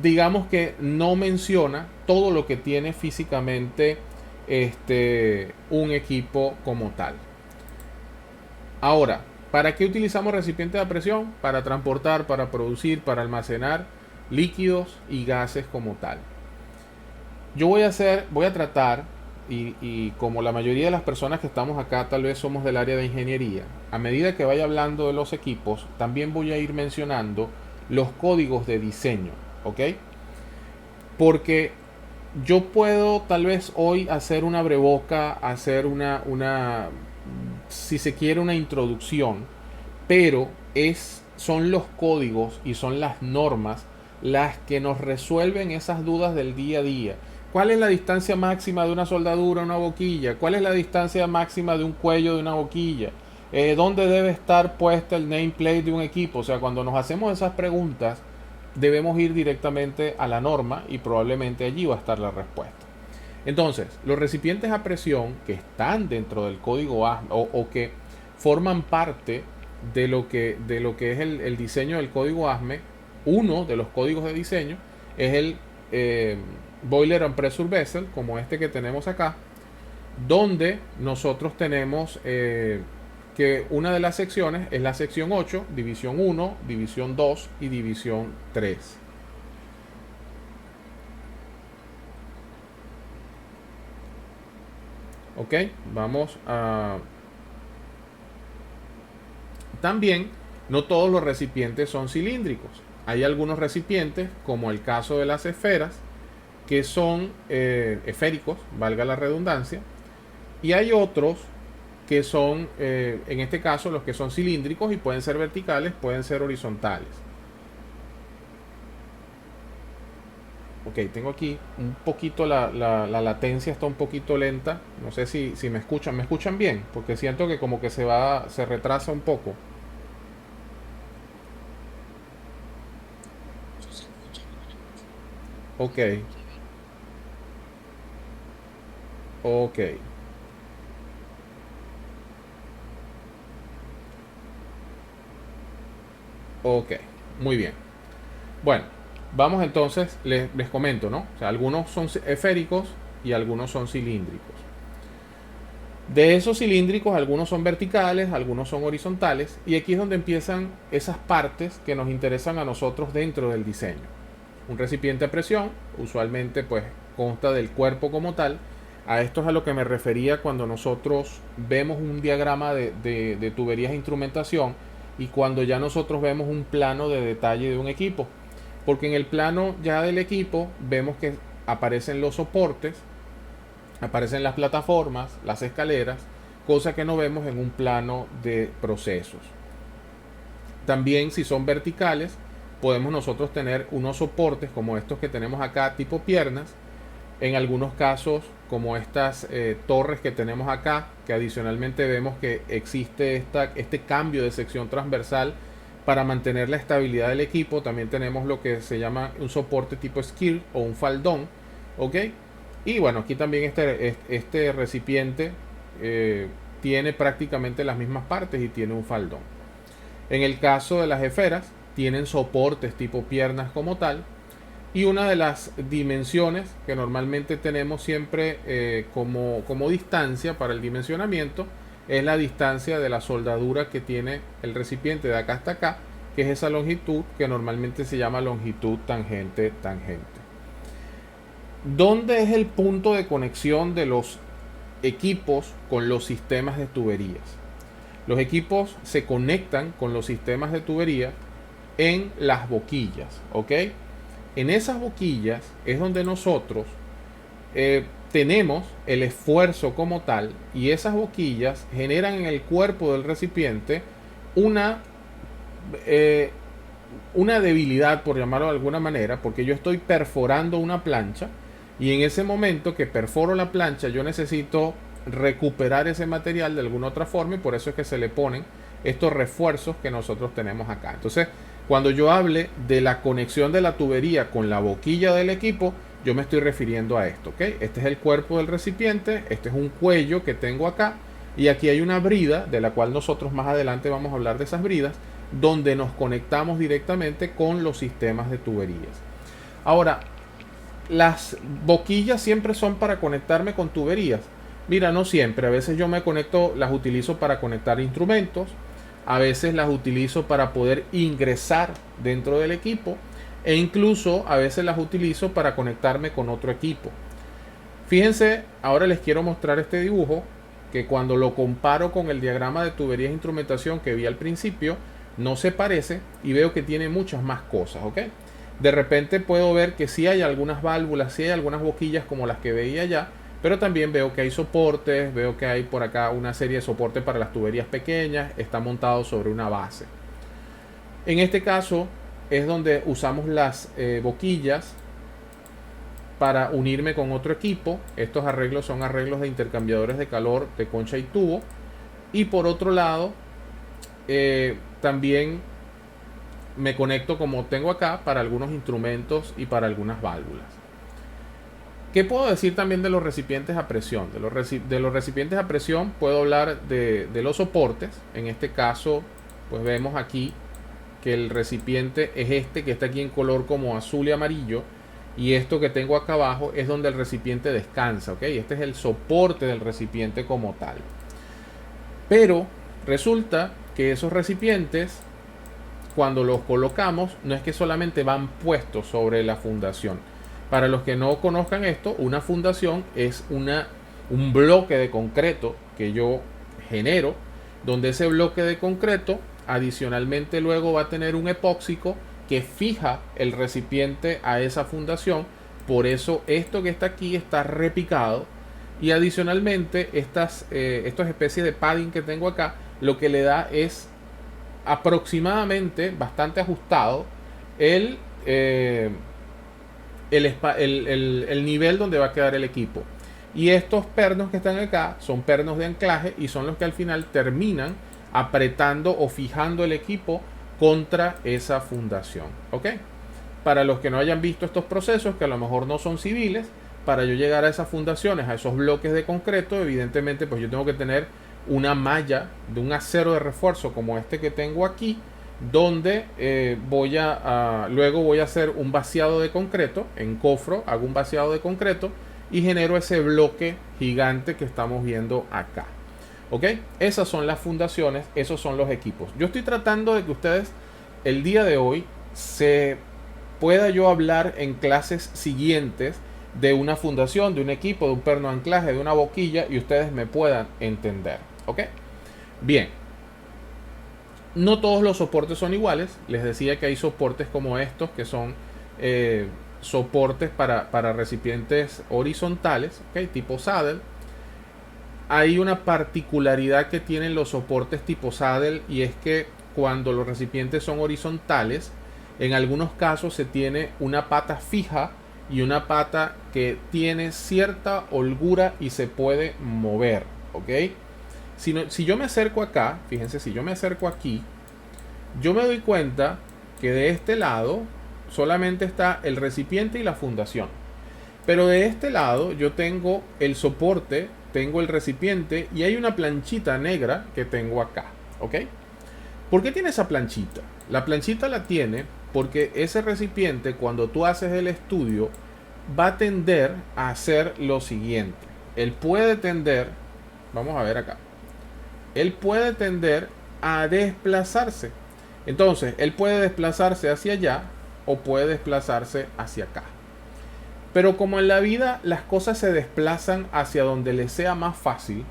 digamos que no menciona todo lo que tiene físicamente un equipo como tal. Ahora, ¿Para qué utilizamos recipientes a presión? Para transportar, para producir, para almacenar líquidos y gases como tal. Yo voy a tratar, y como la mayoría de las personas que estamos acá tal vez somos del área de ingeniería, a medida que vaya hablando de los equipos, también voy a ir mencionando los códigos de diseño, ¿ok? Porque yo puedo tal vez hoy hacer una breboca, hacer si se quiere, una introducción, pero son los códigos y son las normas las que nos resuelven esas dudas del día a día. ¿Cuál es la distancia máxima de una soldadura a una boquilla? ¿Cuál es la distancia máxima de un cuello de una boquilla? ¿Dónde debe estar puesta el nameplate de un equipo? O sea, cuando nos hacemos esas preguntas, debemos ir directamente a la norma y probablemente allí va a estar la respuesta. Entonces, los recipientes a presión que están dentro del código ASME o que forman parte de lo que es el diseño del código ASME, uno de los códigos de diseño es el Boiler and Pressure Vessel, como este que tenemos acá, donde nosotros tenemos que una de las secciones es la sección 8, división 1, división 2 y división 3. Ok, vamos a... También, no todos los recipientes son cilíndricos. Hay algunos recipientes, como el caso de las esferas, que son esféricos, valga la redundancia, y hay otros que son, en este caso, los que son cilíndricos y pueden ser verticales, pueden ser horizontales. Ok, tengo aquí un poquito la latencia está un poquito lenta. No sé si me escuchan. ¿Me escuchan bien? Porque siento que como que se retrasa un poco. Ok, ok, ok. Muy bien. Bueno, vamos entonces, les comento, ¿no? O sea, algunos son esféricos y algunos son cilíndricos. De esos cilíndricos, algunos son verticales, algunos son horizontales, y aquí es donde empiezan esas partes que nos interesan a nosotros dentro del diseño. Un recipiente a presión, usualmente pues consta del cuerpo como tal. A esto es a lo que me refería cuando nosotros vemos un diagrama de tuberías e instrumentación y cuando ya nosotros vemos un plano de detalle de un equipo. Porque en el plano ya del equipo vemos que aparecen los soportes, aparecen las plataformas, las escaleras, cosa que no vemos en un plano de procesos. También si son verticales, podemos nosotros tener unos soportes como estos que tenemos acá, tipo piernas. En algunos casos, como estas torres que tenemos acá, que adicionalmente vemos que existe este cambio de sección transversal para mantener la estabilidad del equipo. También tenemos lo que se llama un soporte tipo skirt o un faldón. ¿Ok? Y bueno, aquí también este recipiente tiene prácticamente las mismas partes y tiene un faldón. En el caso de las esferas, tienen soportes tipo piernas como tal. Y una de las dimensiones que normalmente tenemos siempre como distancia para el dimensionamiento es la distancia de la soldadura que tiene el recipiente de acá hasta acá, que es esa longitud que normalmente se llama longitud tangente. ¿Dónde es el punto de conexión de los equipos con los sistemas de tuberías? Los equipos se conectan con los sistemas de tubería en las boquillas, ¿ok? En esas boquillas es donde nosotros tenemos el esfuerzo como tal, y esas boquillas generan en el cuerpo del recipiente una debilidad, por llamarlo de alguna manera, porque yo estoy perforando una plancha y en ese momento que perforo la plancha yo necesito recuperar ese material de alguna otra forma, y por eso es que se le ponen estos refuerzos que nosotros tenemos acá. Entonces, cuando yo hable de la conexión de la tubería con la boquilla del equipo, yo me estoy refiriendo a esto, ¿ok? Este es el cuerpo del recipiente, este es un cuello que tengo acá, y aquí hay una brida, de la cual nosotros más adelante vamos a hablar de esas bridas, donde nos conectamos directamente con los sistemas de tuberías. Ahora, las boquillas siempre son para conectarme con tuberías. Mira, no siempre. A veces yo me conecto, las utilizo para conectar instrumentos. a veces las utilizo para poder ingresar dentro del equipo e incluso a veces las utilizo para conectarme con otro equipo. Fíjense, ahora les quiero mostrar este dibujo que cuando lo comparo con el diagrama de tuberías de instrumentación que vi al principio, no se parece y veo que tiene muchas más cosas, ¿ok? De repente puedo ver que sí hay algunas válvulas, sí hay algunas boquillas como las que veía allá, pero también veo que hay soportes, veo que hay por acá una serie de soportes para las tuberías pequeñas, está montado sobre una base. En este caso es donde usamos las boquillas para unirme con otro equipo. Estos arreglos son arreglos de intercambiadores de calor de concha y tubo. Y por otro lado, también me conecto como tengo acá para algunos instrumentos y para algunas válvulas. ¿Qué puedo decir también de los recipientes a presión? De los recipientes a presión puedo hablar de los soportes. En este caso, pues vemos aquí que el recipiente es este que está aquí en color como azul y amarillo. Y esto que tengo acá abajo es donde el recipiente descansa, ¿ok? Este es el soporte del recipiente como tal. Pero resulta que esos recipientes, cuando los colocamos, no es que solamente van puestos sobre la fundación. Para los que no conozcan esto, una fundación es un bloque de concreto que yo genero, donde ese bloque de concreto adicionalmente luego va a tener un epóxico que fija el recipiente a esa fundación. Por eso esto que está aquí está repicado, y adicionalmente estas especies de padding que tengo acá lo que le da es aproximadamente bastante ajustado el nivel donde va a quedar el equipo. Y estos pernos que están acá son pernos de anclaje y son los que al final terminan apretando o fijando el equipo contra esa fundación, ¿ok? Para los que no hayan visto estos procesos, que a lo mejor no son civiles, para yo llegar a esas fundaciones, a esos bloques de concreto, evidentemente pues yo tengo que tener una malla de un acero de refuerzo como este que tengo aquí, donde luego voy a hacer un vaciado de concreto, encofro, hago un vaciado de concreto y genero ese bloque gigante que estamos viendo acá. ¿Ok? Esas son las fundaciones, esos son los equipos. Yo estoy tratando de que ustedes el día de hoy pueda yo hablar en clases siguientes de una fundación, de un equipo, de un perno de anclaje, de una boquilla, y ustedes me puedan entender. ¿Ok? Bien. No todos los soportes son iguales. Les decía que hay soportes como estos que son soportes para recipientes horizontales, ¿ok? Tipo saddle. Hay una particularidad que tienen los soportes tipo saddle, y es que cuando los recipientes son horizontales, en algunos casos se tiene una pata fija y una pata que tiene cierta holgura y se puede mover, ¿ok? Si yo me acerco acá, fíjense, si yo me acerco aquí, yo me doy cuenta que de este lado solamente está el recipiente y la fundación. Pero de este lado yo tengo el soporte, tengo el recipiente y hay una planchita negra que tengo acá, ¿ok? ¿Por qué tiene esa planchita? La planchita la tiene porque ese recipiente, cuando tú haces el estudio, va a tender a hacer lo siguiente. Él puede tender, vamos a ver acá, él puede tender a desplazarse. Entonces, él puede desplazarse hacia allá o puede desplazarse hacia acá. Pero como en la vida las cosas se desplazan hacia donde les sea más fácil,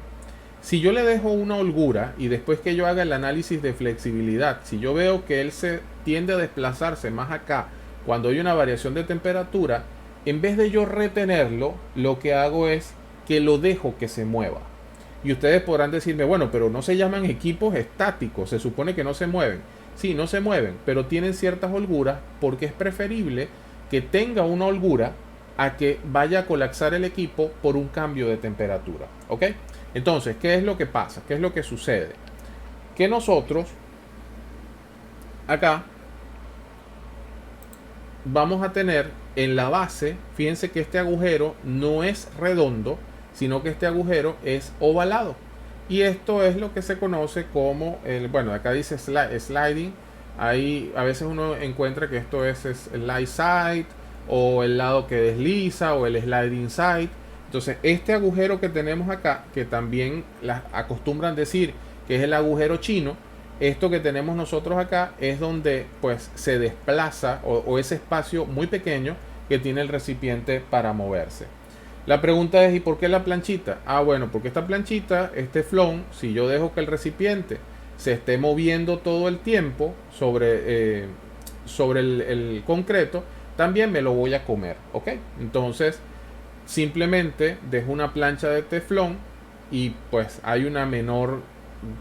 si yo le dejo una holgura y después que yo haga el análisis de flexibilidad, si yo veo que él se tiende a desplazarse más acá cuando hay una variación de temperatura, en vez de yo retenerlo, lo que hago es que lo dejo que se mueva. Y ustedes podrán decirme, bueno, pero no se llaman equipos estáticos, se supone que no se mueven. Sí, no se mueven, pero tienen ciertas holguras porque es preferible que tenga una holgura a que vaya a colapsar el equipo por un cambio de temperatura, ¿ok? Entonces, ¿qué es lo que pasa? ¿Qué es lo que sucede? Que nosotros acá vamos a tener en la base, fíjense que este agujero no es redondo, sino que este agujero es ovalado. Y esto es lo que se conoce como bueno, acá dice sliding. Ahí a veces uno encuentra que esto es slide side, o el lado que desliza, o el sliding side. Entonces, este agujero que tenemos acá, que también acostumbran decir que es el agujero chino, esto que tenemos nosotros acá es donde pues se desplaza o ese espacio muy pequeño que tiene el recipiente para moverse. La pregunta es, ¿y por qué la planchita? Ah, bueno, porque esta planchita, este flon, si yo dejo que el recipiente se esté moviendo todo el tiempo sobre el concreto, también me lo voy a comer, ¿ok? Entonces, simplemente dejo una plancha de teflón y pues hay una menor,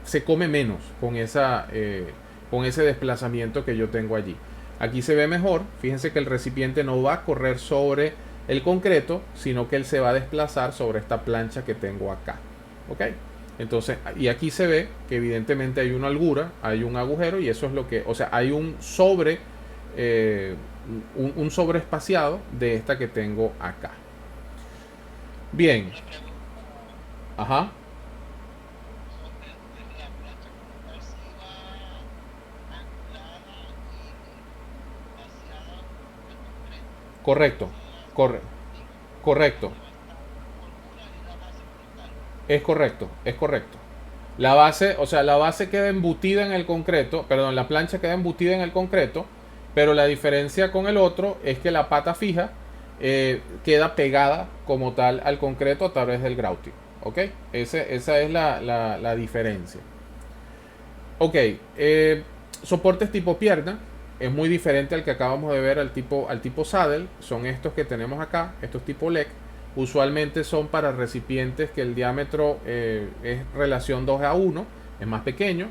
se come menos con ese desplazamiento que yo tengo allí. Aquí se ve mejor, fíjense que el recipiente no va a correr sobre el concreto, sino que él se va a desplazar sobre esta plancha que tengo acá, ¿ok? Entonces, y aquí se ve que evidentemente hay una holgura, hay un agujero y eso es lo que, o sea, hay un sobreespaciado de esta que tengo acá. Bien, ajá, correcto, corre, correcto, es correcto. La base, o sea, la base queda embutida en el concreto, perdón, la plancha queda embutida en el concreto, pero la diferencia con el otro es que la pata fija queda pegada como tal al concreto a través del grouting. ¿Ok? Esa es la diferencia. Ok, soportes tipo pierna es muy diferente al que acabamos de ver al tipo saddle. Son estos que tenemos acá, estos tipo leg. Usualmente son para recipientes que el diámetro es relación 2:1, es más pequeño.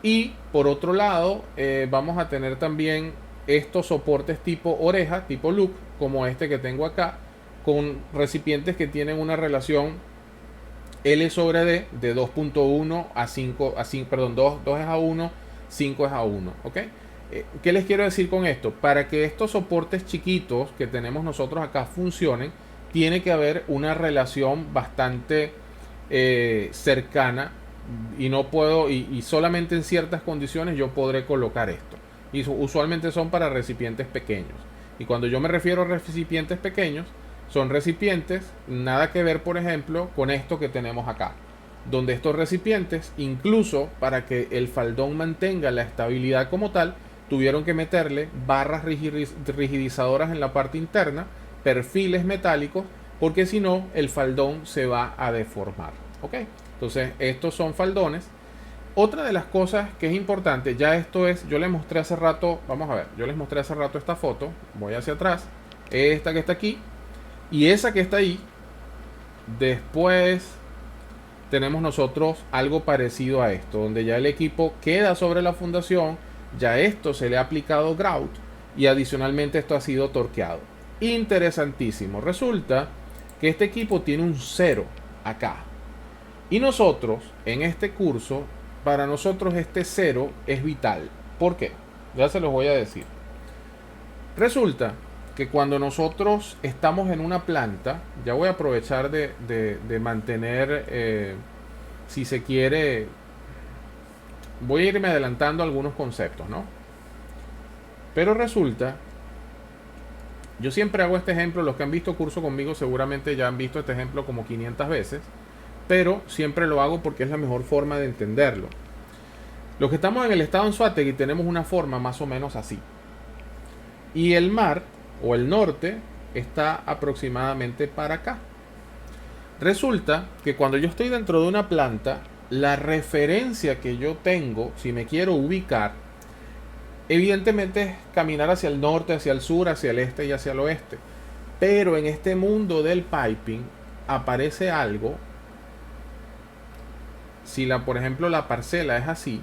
Y por otro lado, vamos a tener también estos soportes tipo oreja, tipo loop, como este que tengo acá, con recipientes que tienen una relación L sobre D de 2.1 a 5, perdón, 2 es a 1, 5 es a 1, ¿ok? ¿Qué les quiero decir con esto? Para que estos soportes chiquitos que tenemos nosotros acá funcionen, tiene que haber una relación bastante cercana y no puedo, y solamente en ciertas condiciones yo podré colocar esto. Y usualmente son para recipientes pequeños. Y cuando yo me refiero a recipientes pequeños, son recipientes, nada que ver, por ejemplo, con esto que tenemos acá. Donde estos recipientes, incluso para que el faldón mantenga la estabilidad como tal, tuvieron que meterle barras rigidizadoras en la parte interna, perfiles metálicos, porque si no, el faldón se va a deformar. ¿Ok? Entonces, estos son faldones. Otra de las cosas que es importante, ya esto es, yo les mostré hace rato, vamos a ver, yo les mostré hace rato esta foto, voy hacia atrás, esta que está aquí, y esa que está ahí. Después tenemos nosotros algo parecido a esto, donde ya el equipo queda sobre la fundación, ya esto se le ha aplicado grout y adicionalmente esto ha sido torqueado. Interesantísimo. Resulta que este equipo tiene un 0 acá. Y nosotros, en este curso, para nosotros este 0 es vital. ¿Por qué? Ya se los voy a decir. Resulta que cuando nosotros estamos en una planta, ya voy a aprovechar de mantener, si se quiere, voy a irme adelantando algunos conceptos, ¿no? Pero resulta, yo siempre hago este ejemplo, los que han visto curso conmigo seguramente ya han visto este ejemplo como 500 veces, pero siempre lo hago porque es la mejor forma de entenderlo. Los que estamos en el estado Anzoátegui tenemos una forma más o menos así. Y el mar o el norte está aproximadamente para acá. Resulta que cuando yo estoy dentro de una planta, la referencia que yo tengo, si me quiero ubicar, evidentemente es caminar hacia el norte, hacia el sur, hacia el este y hacia el oeste. Pero en este mundo del piping aparece algo. Si por ejemplo la parcela es así,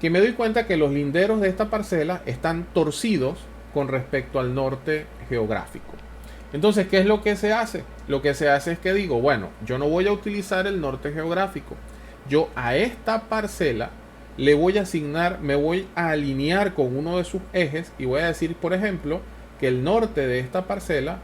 que me doy cuenta que los linderos de esta parcela están torcidos con respecto al norte geográfico. Entonces, ¿qué es lo que se hace? Lo que se hace es que digo, bueno, yo no voy a utilizar el norte geográfico. Yo a esta parcela le voy a asignar, me voy a alinear con uno de sus ejes y voy a decir, por ejemplo, que el norte de esta parcela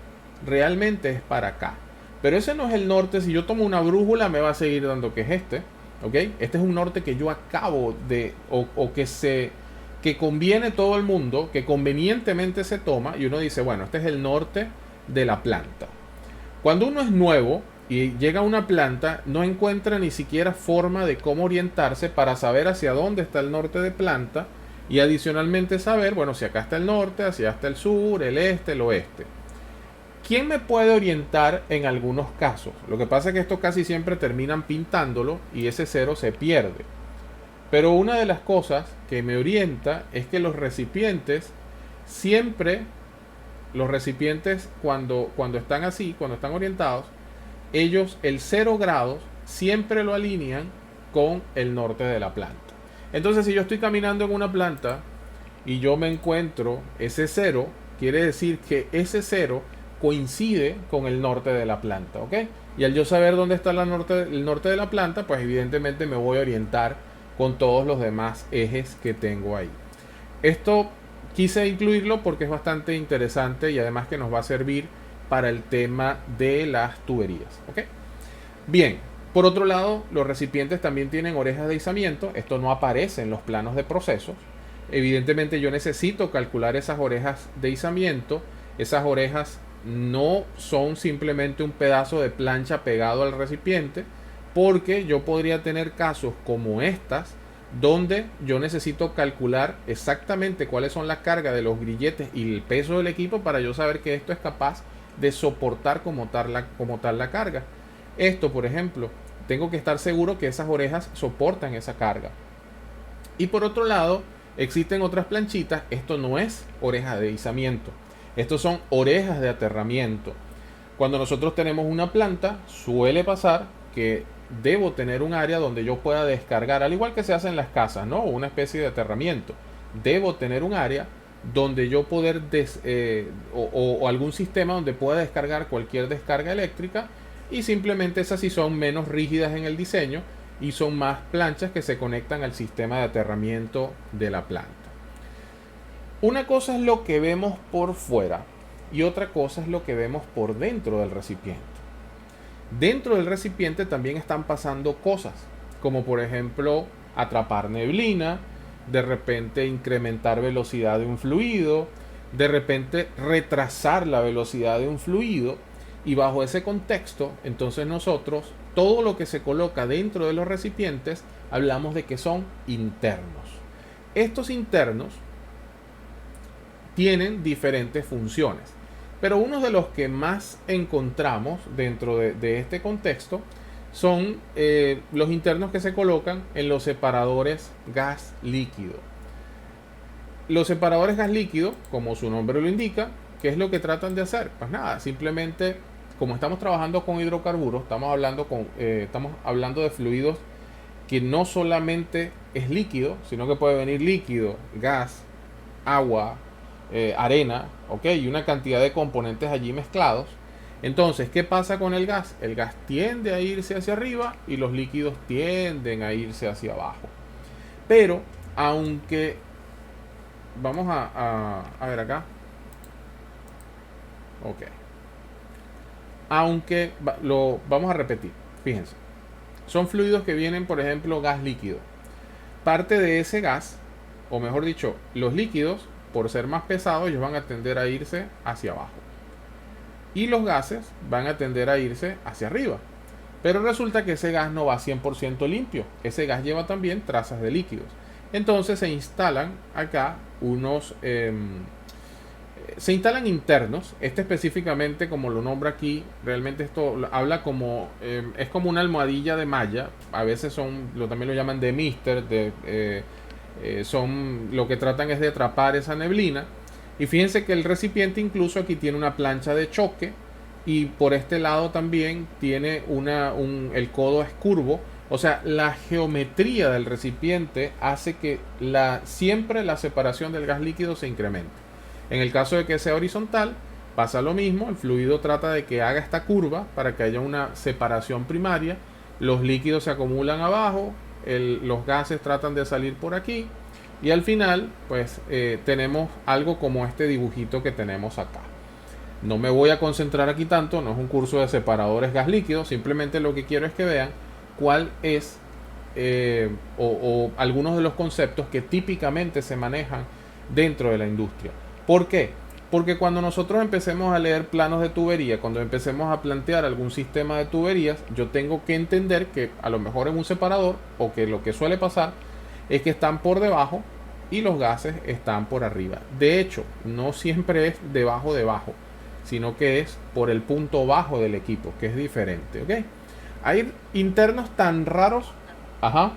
realmente es para acá. Pero ese no es el norte. Si yo tomo una brújula me va a seguir dando que es este. ¿Ok? Este es un norte que yo acabo de, o que conviene todo el mundo, que convenientemente se toma y uno dice, bueno, este es el norte de la planta. Cuando uno es nuevo, y llega a una planta, no encuentra ni siquiera forma de cómo orientarse para saber hacia dónde está el norte de planta y adicionalmente saber, bueno, si acá está el norte, hacia está el sur, el este, el oeste. ¿Quién me puede orientar en algunos casos? Lo que pasa es que esto casi siempre terminan pintándolo y ese cero se pierde. Pero una de las cosas que me orienta es que los recipientes siempre, los recipientes cuando están así, cuando están orientados, ellos el 0 grados siempre lo alinean con el norte de la planta. Entonces si yo estoy caminando en una planta y yo me encuentro ese 0, quiere decir que ese 0 coincide con el norte de la planta, ¿ok? Y al yo saber dónde está el norte de la planta, pues evidentemente me voy a orientar con todos los demás ejes que tengo ahí. Esto quise incluirlo porque es bastante interesante y además que nos va a servir para el tema de las tuberías, ¿ok? Bien, por otro lado, los recipientes también tienen orejas de izamiento. Esto no aparece en los planos de procesos. Evidentemente yo necesito calcular esas orejas de izamiento. Esas orejas no son simplemente un pedazo de plancha pegado al recipiente, porque yo podría tener casos como estas donde yo necesito calcular exactamente cuáles son las cargas de los grilletes y el peso del equipo para yo saber que esto es capaz de soportar como tal la carga. Esto, por ejemplo, tengo que estar seguro que esas orejas soportan esa carga. Y por otro lado, existen otras planchitas. Esto no es oreja de izamiento. Estos son orejas de aterramiento. Cuando nosotros tenemos una planta, suele pasar que debo tener un área donde yo pueda descargar, al igual que se hace en las casas, ¿no? Una especie de aterramiento. Debo tener un área donde yo poder o algún sistema donde pueda descargar cualquier descarga eléctrica, y simplemente esas sí son menos rígidas en el diseño y son más planchas que se conectan al sistema de aterramiento de la planta. Una cosa es lo que vemos por fuera y otra cosa es lo que vemos por dentro del recipiente. Dentro del recipiente también están pasando cosas, como por ejemplo atrapar neblina, de repente incrementar velocidad de un fluido, de repente retrasar la velocidad de un fluido, y bajo ese contexto, entonces nosotros, todo lo que se coloca dentro de los recipientes, hablamos de que son internos. Estos internos tienen diferentes funciones, pero uno de los que más encontramos dentro de este contexto son los internos que se colocan en los separadores gas líquido. Los separadores gas líquido, como su nombre lo indica, ¿qué es lo que tratan de hacer? Pues nada, simplemente como estamos trabajando con hidrocarburos, estamos hablando de fluidos que no solamente es líquido, sino que puede venir líquido, gas, agua, arena, ¿ok? Y una cantidad de componentes allí mezclados. Entonces, ¿qué pasa con el gas? El gas tiende a irse hacia arriba y los líquidos tienden a irse hacia abajo. Pero, aunque vamos a ver acá. Ok. Aunque lo vamos a repetir. Fíjense. Son fluidos que vienen, por ejemplo, gas líquido. Parte de ese gas, o mejor dicho, los líquidos, por ser más pesados, ellos van a tender a irse hacia abajo. Y los gases van a tender a irse hacia arriba. Pero resulta que ese gas no va 100% limpio. Ese gas lleva también trazas de líquidos. Entonces se instalan acá unos... se instalan internos. Este específicamente, como lo nombra aquí, realmente esto habla como... es como una almohadilla de malla. A veces también lo llaman de mister. Lo que tratan es de atrapar esa neblina. Y fíjense que el recipiente incluso aquí tiene una plancha de choque. Y por este lado también tiene el codo es curvo. O sea, la geometría del recipiente hace que siempre la separación del gas líquido se incremente. En el caso de que sea horizontal, pasa lo mismo. El fluido trata de que haga esta curva para que haya una separación primaria. Los líquidos se acumulan abajo. Los gases tratan de salir por aquí. Y al final, pues tenemos algo como este dibujito que tenemos acá. No me voy a concentrar aquí tanto, no es un curso de separadores gas líquido, simplemente lo que quiero es que vean cuál es o algunos de los conceptos que típicamente se manejan dentro de la industria. ¿Por qué? Porque cuando nosotros empecemos a leer planos de tubería, cuando empecemos a plantear algún sistema de tuberías, yo tengo que entender que a lo mejor en un separador, o que lo que suele pasar es que están por debajo y los gases están por arriba. De hecho, no siempre es debajo, sino que es por el punto bajo del equipo, que es diferente, ¿ok? Hay internos tan raros. Ajá.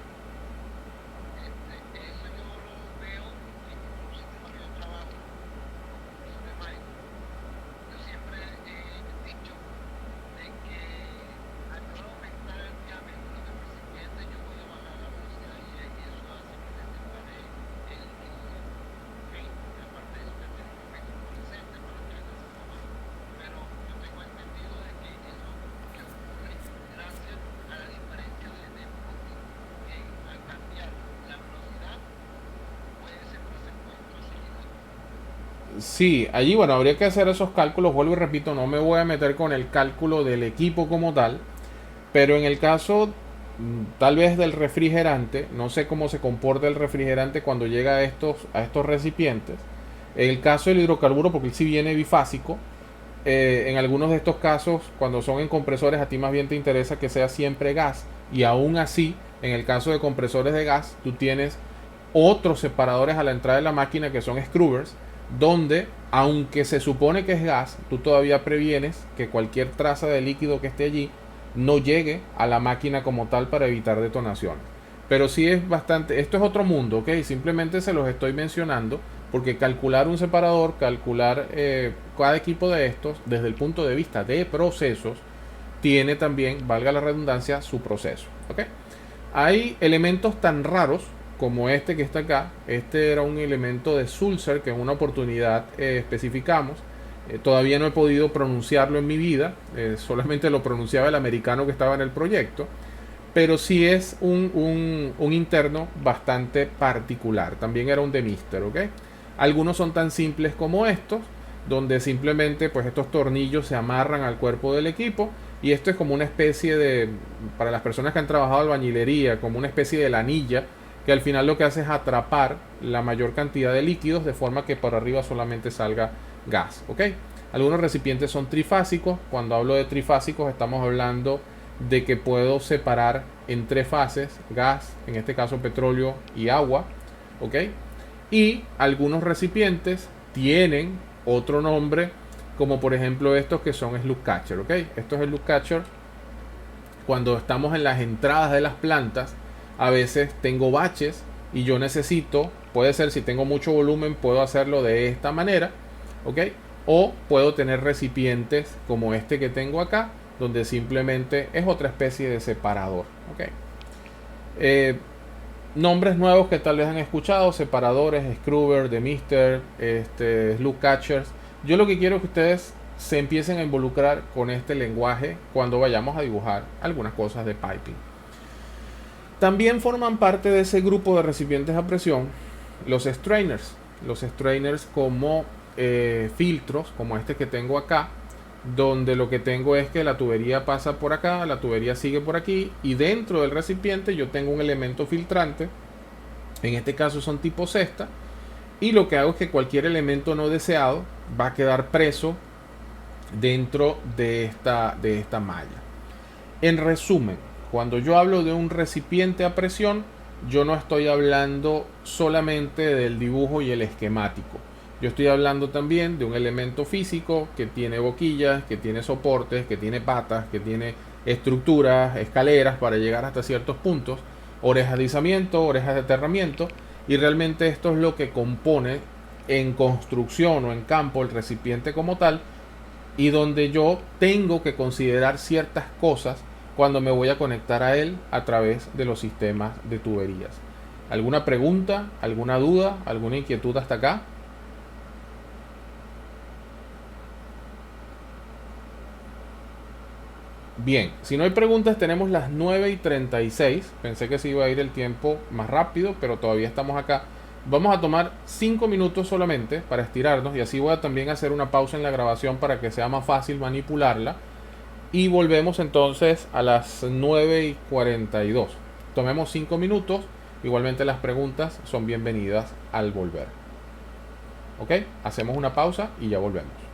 Sí, allí bueno, habría que hacer esos cálculos, vuelvo y repito, no me voy a meter con el cálculo del equipo como tal, pero en el caso tal vez del refrigerante, no sé cómo se comporta el refrigerante cuando llega a estos recipientes. En el caso del hidrocarburo, porque él sí viene bifásico, en algunos de estos casos, cuando son en compresores, a ti más bien te interesa que sea siempre gas, y aún así, en el caso de compresores de gas, tú tienes otros separadores a la entrada de la máquina que son scrubbers, donde aunque se supone que es gas, tú todavía previenes que cualquier traza de líquido que esté allí no llegue a la máquina como tal para evitar detonaciones. Pero sí es bastante, esto es otro mundo, ¿ok? Simplemente se los estoy mencionando porque calcular un separador, calcular cada equipo de estos desde el punto de vista de procesos, tiene también, valga la redundancia, su proceso, ¿ok? Hay elementos tan raros como este que está acá. Este era un elemento de Sulzer que en una oportunidad especificamos. Todavía no he podido pronunciarlo en mi vida, solamente lo pronunciaba el americano que estaba en el proyecto, pero sí es un interno bastante particular. También era un demister, ¿ok? Algunos son tan simples como estos, donde simplemente pues estos tornillos se amarran al cuerpo del equipo, y esto es como una especie de, para las personas que han trabajado albañilería, como una especie de lanilla que al final lo que hace es atrapar la mayor cantidad de líquidos de forma que por arriba solamente salga gas, ¿ok? Algunos recipientes son trifásicos. Cuando hablo de trifásicos estamos hablando de que puedo separar en tres fases: gas, en este caso petróleo, y agua, ¿ok? Y algunos recipientes tienen otro nombre, como por ejemplo estos que son slug catcher, ¿ok? Esto es slug catcher. Cuando estamos en las entradas de las plantas, a veces tengo baches y yo necesito, puede ser si tengo mucho volumen, puedo hacerlo de esta manera, ¿ok? O puedo tener recipientes como este que tengo acá, donde simplemente es otra especie de separador, ¿ok? Nombres nuevos que tal vez han escuchado: separadores, scrubber, demister, slug catchers. Yo lo que quiero es que ustedes se empiecen a involucrar con este lenguaje cuando vayamos a dibujar algunas cosas de piping. También forman parte de ese grupo de recipientes a presión los strainers. Los strainers como filtros, como este que tengo acá, donde lo que tengo es que la tubería pasa por acá, la tubería sigue por aquí, y dentro del recipiente yo tengo un elemento filtrante. En este caso son tipo cesta, y lo que hago es que cualquier elemento no deseado va a quedar preso dentro de esta malla. En resumen, cuando yo hablo de un recipiente a presión, yo no estoy hablando solamente del dibujo y el esquemático. Yo estoy hablando también de un elemento físico que tiene boquillas, que tiene soportes, que tiene patas, que tiene estructuras, escaleras para llegar hasta ciertos puntos, orejas de izamiento, orejas de aterramiento, y realmente esto es lo que compone en construcción o en campo el recipiente como tal, y donde yo tengo que considerar ciertas cosas cuando me voy a conectar a él a través de los sistemas de tuberías. ¿Alguna pregunta? ¿Alguna duda? ¿Alguna inquietud hasta acá? Bien, si no hay preguntas, tenemos las 9:36. Pensé que se iba a ir el tiempo más rápido, pero todavía estamos acá. Vamos a tomar 5 minutos solamente para estirarnos, y así voy a también hacer una pausa en la grabación para que sea más fácil manipularla. Y volvemos entonces a las 9:42. Tomemos 5 minutos. Igualmente las preguntas son bienvenidas al volver. ¿Ok? Hacemos una pausa y ya volvemos.